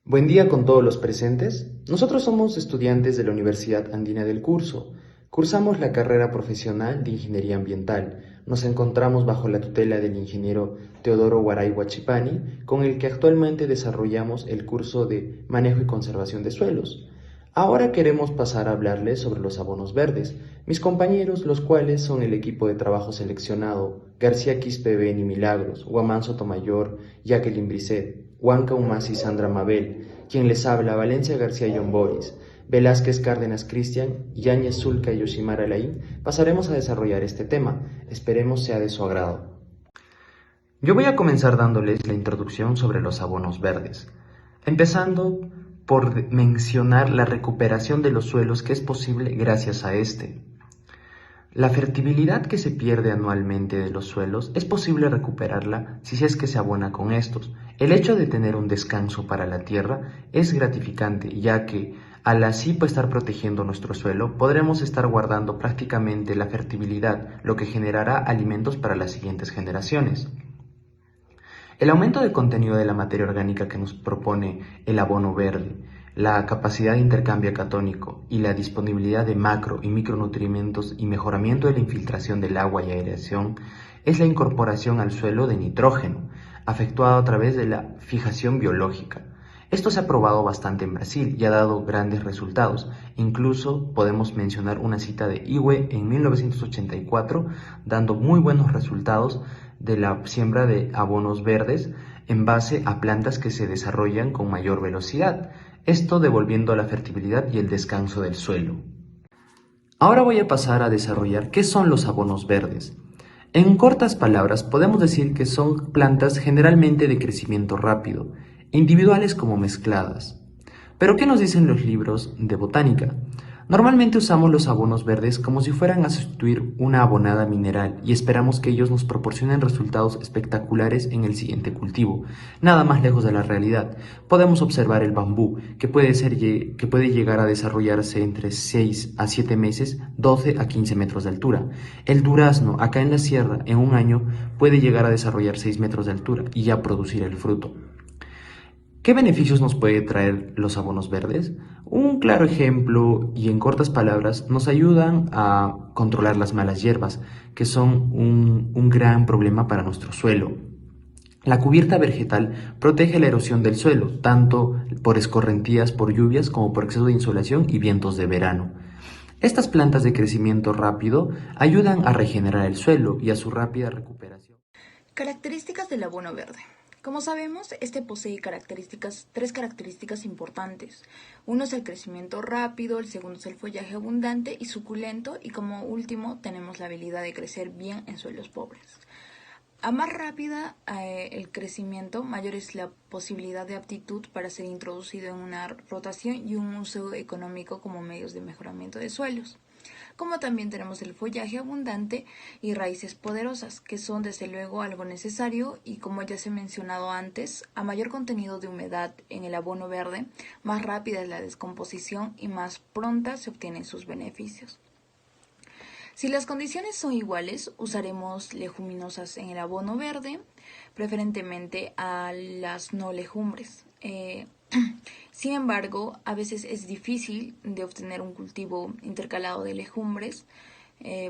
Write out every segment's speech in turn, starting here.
Buen día con todos los presentes. Nosotros somos estudiantes de la Universidad Andina del Curso. Cursamos la carrera profesional de Ingeniería Ambiental. Nos encontramos bajo la tutela del ingeniero Teodoro Guaray Huachipani, con el que actualmente desarrollamos el curso de Manejo y Conservación de Suelos. Ahora queremos pasar a hablarles sobre los abonos verdes. Mis compañeros, los cuales son el equipo de trabajo seleccionado: García Quispe Beni Milagros, Guamán Sotomayor, Jacqueline Brisset, Huanca Humasi Sandra Mabel, quien les habla, Valencia García John Boris, Velázquez Cárdenas Cristian, Yáñez Zulca y Yoshimar Alain, pasaremos a desarrollar este tema. Esperemos sea de su agrado. Yo voy a comenzar dándoles la introducción sobre los abonos verdes, empezando por mencionar la recuperación de los suelos que es posible gracias a este. La fertilidad que se pierde anualmente de los suelos es posible recuperarla si es que se abona con estos. El hecho de tener un descanso para la tierra es gratificante, ya que al así estar protegiendo nuestro suelo, podremos estar guardando prácticamente la fertilidad, lo que generará alimentos para las siguientes generaciones. El aumento de contenido de la materia orgánica que nos propone el abono verde, la capacidad de intercambio catónico y la disponibilidad de macro y micronutrientes y mejoramiento de la infiltración del agua y aireación es la incorporación al suelo de nitrógeno, efectuado a través de la fijación biológica. Esto se ha probado bastante en Brasil y ha dado grandes resultados. Incluso podemos mencionar una cita de Iwe en 1984, dando muy buenos resultados de la siembra de abonos verdes en base a plantas que se desarrollan con mayor velocidad, esto devolviendo la fertilidad y el descanso del suelo. Ahora voy a pasar a desarrollar qué son los abonos verdes. En cortas palabras, podemos decir que son plantas generalmente de crecimiento rápido, individuales como mezcladas. Pero ¿qué nos dicen los libros de botánica? Normalmente usamos los abonos verdes como si fueran a sustituir una abonada mineral y esperamos que ellos nos proporcionen resultados espectaculares en el siguiente cultivo. Nada más lejos de la realidad. Podemos observar el bambú, que puede llegar a desarrollarse entre 6 a 7 meses, 12 a 15 metros de altura. El durazno, acá en la sierra, en un año, puede llegar a desarrollar 6 metros de altura y ya producir el fruto. ¿Qué beneficios nos puede traer los abonos verdes? Un claro ejemplo y en cortas palabras nos ayudan a controlar las malas hierbas, que son un gran problema para nuestro suelo. La cubierta vegetal protege la erosión del suelo, tanto por escorrentías por lluvias como por exceso de insolación y vientos de verano. Estas plantas de crecimiento rápido ayudan a regenerar el suelo y a su rápida recuperación. Características del abono verde. Como sabemos, este posee tres características importantes. Uno es el crecimiento rápido, el segundo es el follaje abundante y suculento, y como último tenemos la habilidad de crecer bien en suelos pobres. A más rápida el crecimiento, mayor es la posibilidad de aptitud para ser introducido en una rotación y un uso económico como medios de mejoramiento de suelos. Como también tenemos el follaje abundante y raíces poderosas, que son desde luego algo necesario, y como ya se ha mencionado antes, a mayor contenido de humedad en el abono verde, más rápida es la descomposición y más pronta se obtienen sus beneficios. Si las condiciones son iguales, usaremos leguminosas en el abono verde, preferentemente a las no legumbres. Sin embargo, a veces es difícil de obtener un cultivo intercalado de legumbres,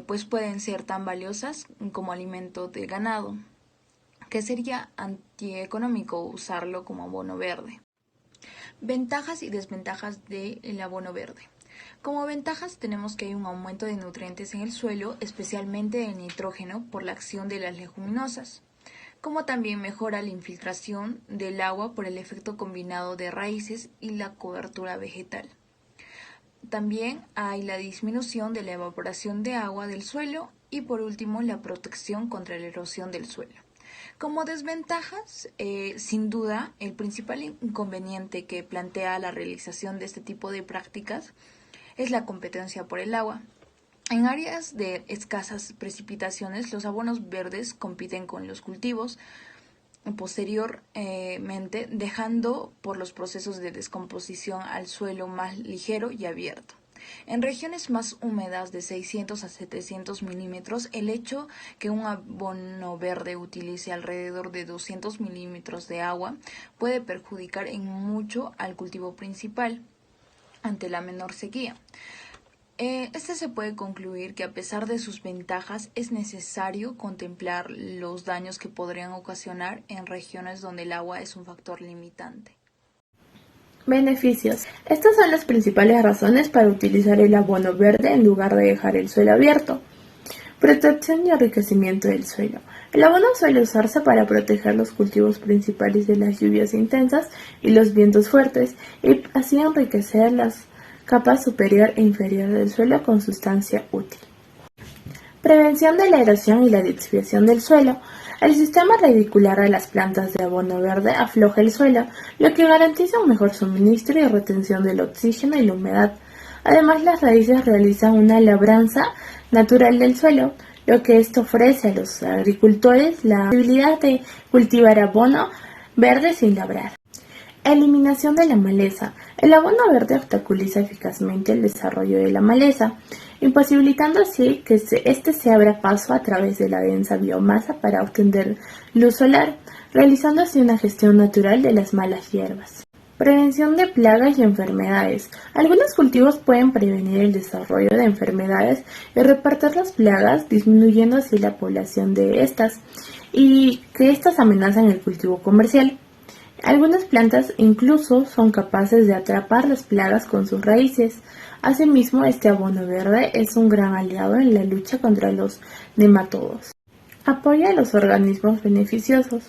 pues pueden ser tan valiosas como alimento de ganado, que sería antieconómico usarlo como abono verde. Ventajas y desventajas del abono verde. Como ventajas tenemos que hay un aumento de nutrientes en el suelo, especialmente el nitrógeno, por la acción de las leguminosas, como también mejora la infiltración del agua por el efecto combinado de raíces y la cobertura vegetal. También hay la disminución de la evaporación de agua del suelo y por último la protección contra la erosión del suelo. Como desventajas, sin duda, el principal inconveniente que plantea la realización de este tipo de prácticas es la competencia por el agua. En áreas de escasas precipitaciones, los abonos verdes compiten con los cultivos posteriormente, dejando por los procesos de descomposición al suelo más ligero y abierto. En regiones más húmedas de 600 a 700 milímetros, el hecho que un abono verde utilice alrededor de 200 milímetros de agua puede perjudicar en mucho al cultivo principal ante la menor sequía. Se puede concluir que a pesar de sus ventajas es necesario contemplar los daños que podrían ocasionar en regiones donde el agua es un factor limitante. Beneficios. Estas son las principales razones para utilizar el abono verde en lugar de dejar el suelo abierto. Protección y enriquecimiento del suelo. El abono suele usarse para proteger los cultivos principales de las lluvias intensas y los vientos fuertes y así enriquecer las capas superior e inferior del suelo con sustancia útil. Prevención de la erosión y la lixiviación del suelo. El sistema radicular de las plantas de abono verde afloja el suelo, lo que garantiza un mejor suministro y retención del oxígeno y la humedad. Además, las raíces realizan una labranza natural del suelo, lo que esto ofrece a los agricultores la posibilidad de cultivar abono verde sin labrar. Eliminación de la maleza. El abono verde obstaculiza eficazmente el desarrollo de la maleza, imposibilitando así que éste se abra paso a través de la densa biomasa para obtener luz solar, realizando así una gestión natural de las malas hierbas. Prevención de plagas y enfermedades. Algunos cultivos pueden prevenir el desarrollo de enfermedades y repartir las plagas, disminuyendo así la población de estas y que estas amenazan el cultivo comercial. Algunas plantas incluso son capaces de atrapar las plagas con sus raíces. Asimismo, este abono verde es un gran aliado en la lucha contra los nematodos. Apoya a los organismos beneficiosos.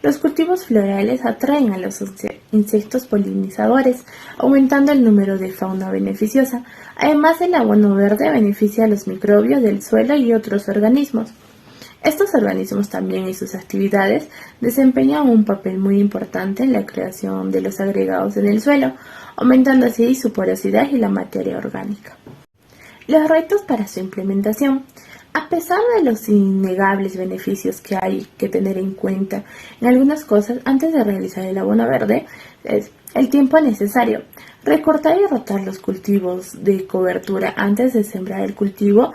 Los cultivos florales atraen a los insectos polinizadores, aumentando el número de fauna beneficiosa. Además, el abono verde beneficia a los microbios del suelo y otros organismos. Estos organismos también y sus actividades desempeñan un papel muy importante en la creación de los agregados en el suelo, aumentando así su porosidad y la materia orgánica. Los retos para su implementación. A pesar de los innegables beneficios que hay que tener en cuenta en algunas cosas antes de realizar el abono verde, es el tiempo necesario. Recortar y rotar los cultivos de cobertura antes de sembrar el cultivo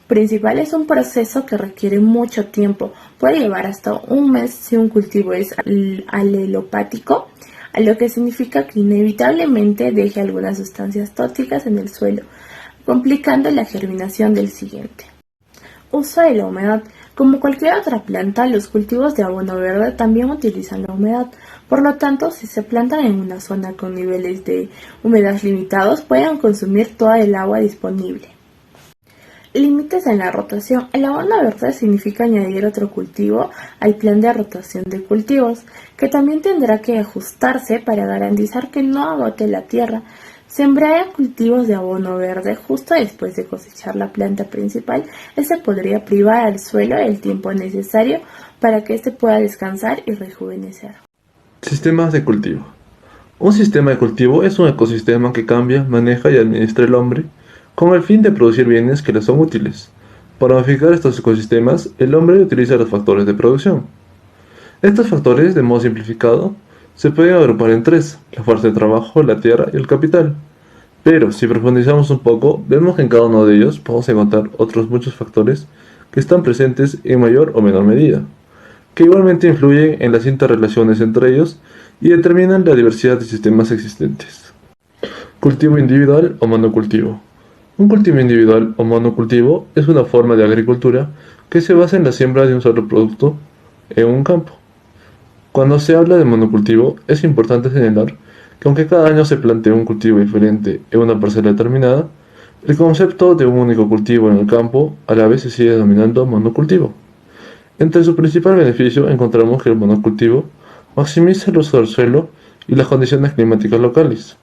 principal es un proceso que requiere mucho tiempo. Puede llevar hasta un mes si un cultivo es alelopático, a lo que significa que inevitablemente deje algunas sustancias tóxicas en el suelo, complicando la germinación del siguiente. Uso de la humedad. Como cualquier otra planta, los cultivos de abono verde también utilizan la humedad. Por lo tanto, si se plantan en una zona con niveles de humedad limitados, pueden consumir toda el agua disponible. Límites en la rotación. El abono verde significa añadir otro cultivo al plan de rotación de cultivos, que también tendrá que ajustarse para garantizar que no agote la tierra. Sembrar cultivos de abono verde justo después de cosechar la planta principal, podría privar al suelo el tiempo necesario para que éste pueda descansar y rejuvenecer. Sistemas de cultivo. Un sistema de cultivo es un ecosistema que cambia, maneja y administra el hombre con el fin de producir bienes que le son útiles. Para modificar estos ecosistemas, el hombre utiliza los factores de producción. Estos factores, de modo simplificado, se pueden agrupar en tres: la fuerza de trabajo, la tierra y el capital. Pero, si profundizamos un poco, vemos que en cada uno de ellos podemos encontrar otros muchos factores que están presentes en mayor o menor medida, que igualmente influyen en las interrelaciones entre ellos y determinan la diversidad de sistemas existentes. Cultivo individual o monocultivo. Un cultivo individual o monocultivo es una forma de agricultura que se basa en la siembra de un solo producto en un campo. Cuando se habla de monocultivo, es importante señalar que aunque cada año se plantee un cultivo diferente en una parcela determinada, el concepto de un único cultivo en el campo a la vez se sigue denominando monocultivo. Entre su principal beneficio encontramos que el monocultivo maximiza el uso del suelo y las condiciones climáticas locales,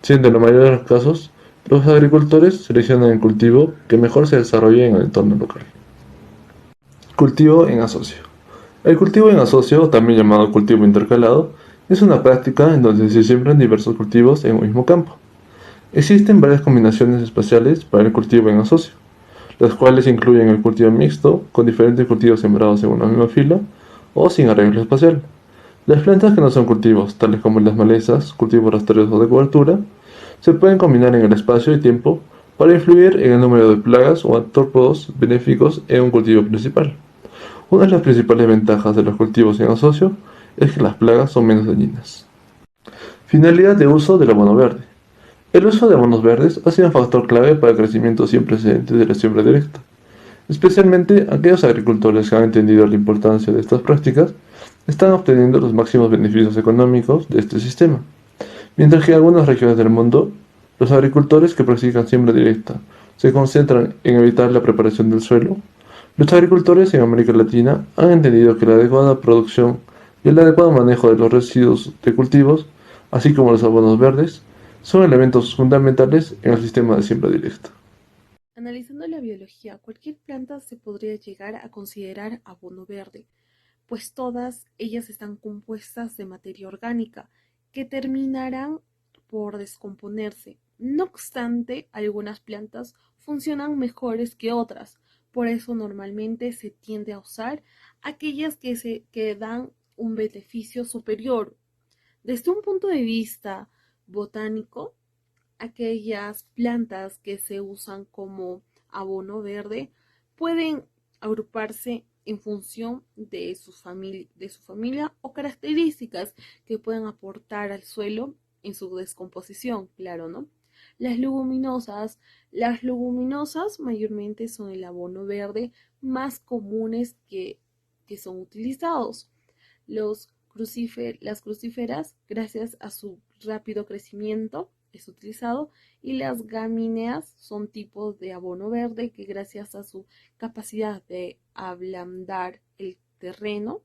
siendo en la mayoría de los casos los agricultores seleccionan el cultivo que mejor se desarrolle en el entorno local. Cultivo en asocio. El cultivo en asocio, también llamado cultivo intercalado, es una práctica en donde se siembran diversos cultivos en un mismo campo. Existen varias combinaciones espaciales para el cultivo en asocio, las cuales incluyen el cultivo mixto, con diferentes cultivos sembrados en una misma fila, o sin arreglo espacial. Las plantas que no son cultivos, tales como las malezas, cultivos rastreros o de cobertura, Se pueden combinar en el espacio y tiempo para influir en el número de plagas o artrópodos benéficos en un cultivo principal. Una de las principales ventajas de los cultivos en asocio es que las plagas son menos dañinas. Finalidad de uso del abono verde. El uso de abonos verdes ha sido un factor clave para el crecimiento sin precedentes de la siembra directa. Especialmente aquellos agricultores que han entendido la importancia de estas prácticas están obteniendo los máximos beneficios económicos de este sistema. Mientras que en algunas regiones del mundo, los agricultores que practican siembra directa se concentran en evitar la preparación del suelo, los agricultores en América Latina han entendido que la adecuada producción y el adecuado manejo de los residuos de cultivos, así como los abonos verdes, son elementos fundamentales en el sistema de siembra directa. Analizando la biología, cualquier planta se podría llegar a considerar abono verde, pues todas ellas están compuestas de materia orgánica que terminarán por descomponerse. No obstante, algunas plantas funcionan mejores que otras, por eso normalmente se tiende a usar aquellas que dan un beneficio superior. Desde un punto de vista botánico, aquellas plantas que se usan como abono verde pueden agruparse en función de su familia o características que puedan aportar al suelo en su descomposición, claro, ¿no? Las leguminosas mayormente son el abono verde más comunes que son utilizados. Las crucíferas, gracias a su rápido crecimiento, es utilizado, y las gramíneas son tipos de abono verde que gracias a su capacidad de ablandar el terreno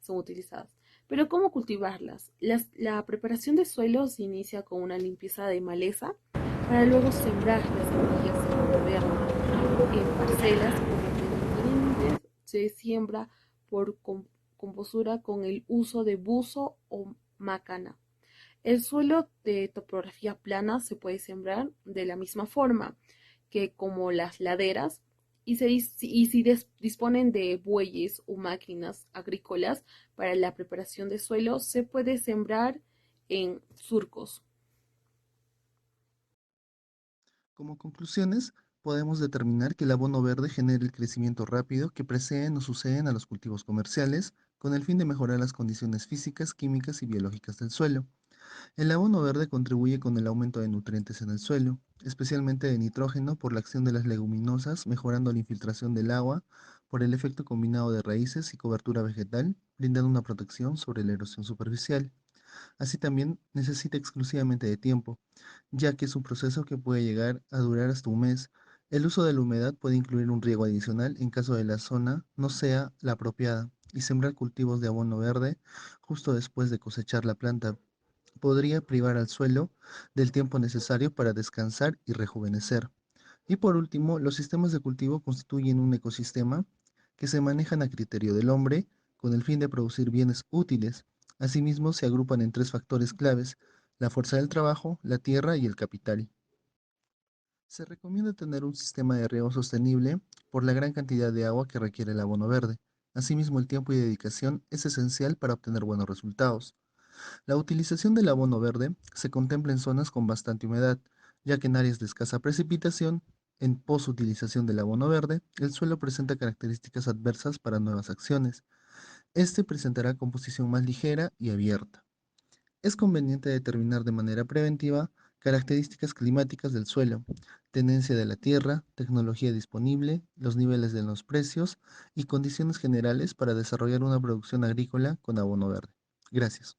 son utilizadas. Pero ¿cómo cultivarlas? La preparación de suelo se inicia con una limpieza de maleza para luego sembrar las semillas de abono verde en parcelas independientes. Se siembra por compostura con el uso de buzo o macana. El suelo de topografía plana se puede sembrar de la misma forma que como las laderas y si disponen de bueyes o máquinas agrícolas para la preparación de suelo, se puede sembrar en surcos. Como conclusiones, podemos determinar que el abono verde genera el crecimiento rápido que preceden o suceden a los cultivos comerciales, con el fin de mejorar las condiciones físicas, químicas y biológicas del suelo. El abono verde contribuye con el aumento de nutrientes en el suelo, especialmente de nitrógeno por la acción de las leguminosas, mejorando la infiltración del agua por el efecto combinado de raíces y cobertura vegetal, brindando una protección sobre la erosión superficial. Así también necesita exclusivamente de tiempo, ya que es un proceso que puede llegar a durar hasta un mes. El uso de la humedad puede incluir un riego adicional en caso de la zona no sea la apropiada, y sembrar cultivos de abono verde justo después de cosechar la planta podría privar al suelo del tiempo necesario para descansar y rejuvenecer. Y por último, los sistemas de cultivo constituyen un ecosistema que se manejan a criterio del hombre con el fin de producir bienes útiles. Asimismo, se agrupan en tres factores claves: la fuerza del trabajo, la tierra y el capital. Se recomienda tener un sistema de riego sostenible por la gran cantidad de agua que requiere el abono verde. Asimismo, el tiempo y dedicación es esencial para obtener buenos resultados. La utilización del abono verde se contempla en zonas con bastante humedad, ya que en áreas de escasa precipitación, en posutilización del abono verde, el suelo presenta características adversas para nuevas acciones. Este presentará composición más ligera y abierta. Es conveniente determinar de manera preventiva características climáticas del suelo, tendencia de la tierra, tecnología disponible, los niveles de los precios y condiciones generales para desarrollar una producción agrícola con abono verde. Gracias.